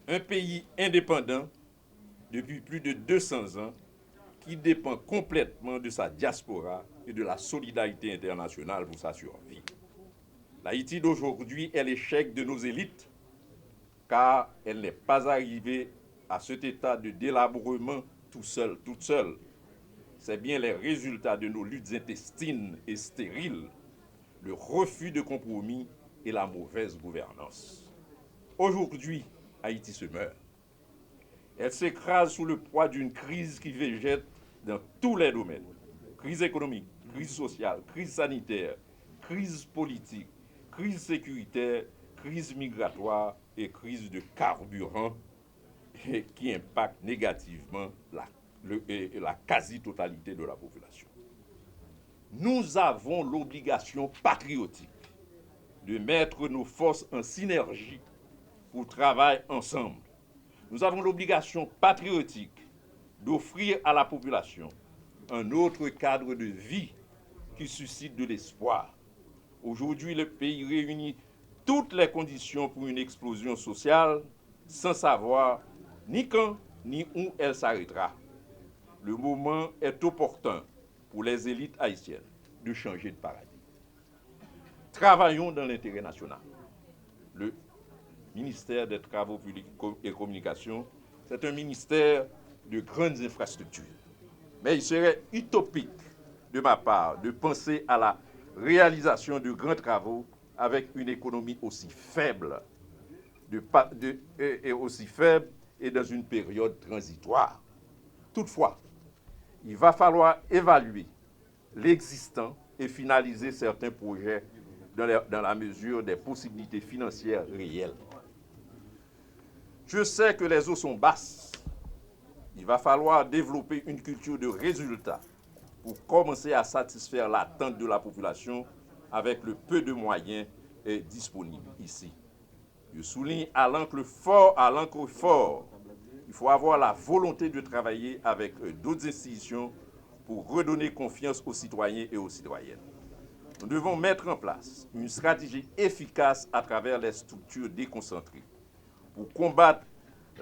Un pays indépendant depuis plus de 200 ans qui dépend complètement de sa diaspora et de la solidarité internationale pour sa survie. L'Haïti d'aujourd'hui est l'échec de nos élites car elle n'est pas arrivée à cet état de délabrement toute seule. C'est bien les résultats de nos luttes intestines et stériles, le refus de compromis et la mauvaise gouvernance. Aujourd'hui, Haïti se meurt. Elle s'écrase sous le poids d'une crise qui végète dans tous les domaines. Crise économique, crise sociale, crise sanitaire, crise politique, crise sécuritaire, crise migratoire et crise de carburant qui impactent négativement la quasi-totalité de la population. Nous avons l'obligation patriotique de mettre nos forces en synergie pour travailler ensemble. Nous avons l'obligation patriotique d'offrir à la population un autre cadre de vie qui suscite de l'espoir. Aujourd'hui, le pays réunit toutes les conditions pour une explosion sociale sans savoir ni quand ni où elle s'arrêtera. Le moment est opportun pour les élites haïtiennes de changer de paradigme. Travaillons dans l'intérêt national. Le ministère des Travaux publics et Communications, c'est un ministère de grandes infrastructures. Mais il serait utopique de ma part de penser à la réalisation de grands travaux avec une économie aussi faible, et dans une période transitoire. Toutefois, il va falloir évaluer l'existant et finaliser certains projets dans la mesure des possibilités financières réelles. Je sais que les eaux sont basses. Il va falloir développer une culture de résultats pour commencer à satisfaire l'attente de la population avec le peu de moyens disponibles ici. Je souligne à l'encre fort, il faut avoir la volonté de travailler avec d'autres institutions pour redonner confiance aux citoyens et aux citoyennes. Nous devons mettre en place une stratégie efficace à travers les structures déconcentrées pour combattre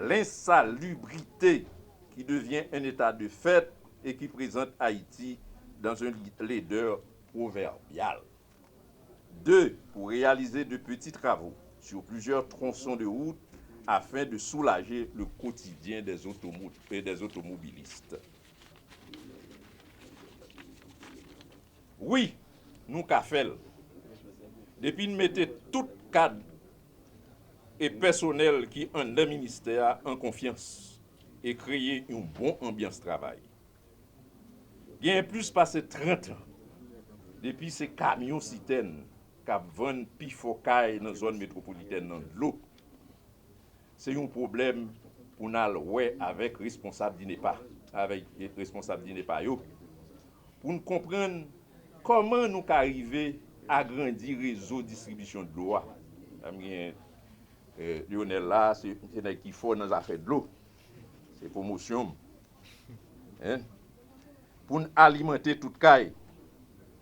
l'insalubrité qui devient un état de fait et qui présente Haïti dans un leader proverbial. 2. Pour réaliser de petits travaux sur plusieurs tronçons de route afin de soulager le quotidien des automobilistes. Oui, nous qu'a fait. Depuis nous mettons tout cadre et personnel qui en le ministère en confiance et créer une bonne ambiance de travail. Il y a plus passé 30 ans depuis ces camions citernes qui vendent pifocaille dans la zone métropolitaine de l'eau. C'est un problème pour nous avec responsable d'INEPA, pour nous comprendre comment nous arrivons à agrandir le réseau de distribution de l'eau. Lionel là, c'est qui faut dans les affaires de l'eau. C'est promotion. Hein? Pour nous alimenter toute caille,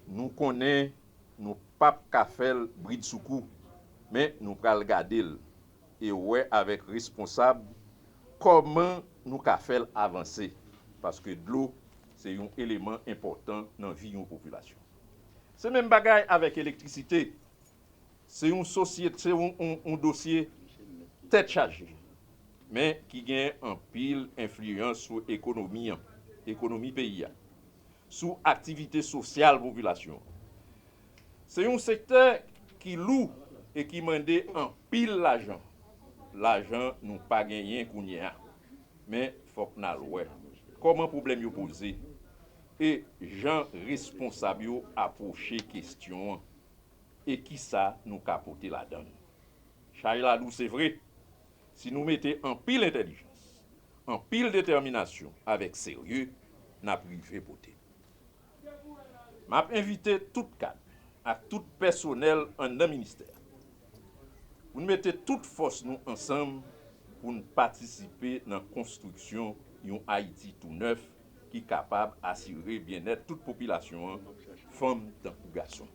nous connaissons, nous pas qu'à faire bride soukou, mais nous pral regarder et ouais avec responsable comment nous qu'à faire avancer parce que de l'eau c'est un élément important dans la vie de la population. C'est même bagaille avec l'électricité. C'est une société, c'est un dossier tête chargée, mais qui gagne en pile influence sur l'économie pays, sur l'activité sociale de la population. C'est un secteur qui loue et qui demande en pile l'argent. L'argent nous pas gagné kounya, mais faut que nous ouais. Comment problème yo posé et gens responsables approcher question et qui ça nous capoter la donne. Chaïla Lou c'est vrai. Si nous mettons en pile intelligence, en pile détermination, avec sérieux, n'a privé beauté. M'a invité tout cadre, à tout personnel en un ministère. Pour nous mettre toute force nous ensemble pour nous participer dans la construction d'un Haïti tout neuf qui est capable d'assurer bien-être toute population, femmes, tant que garçons.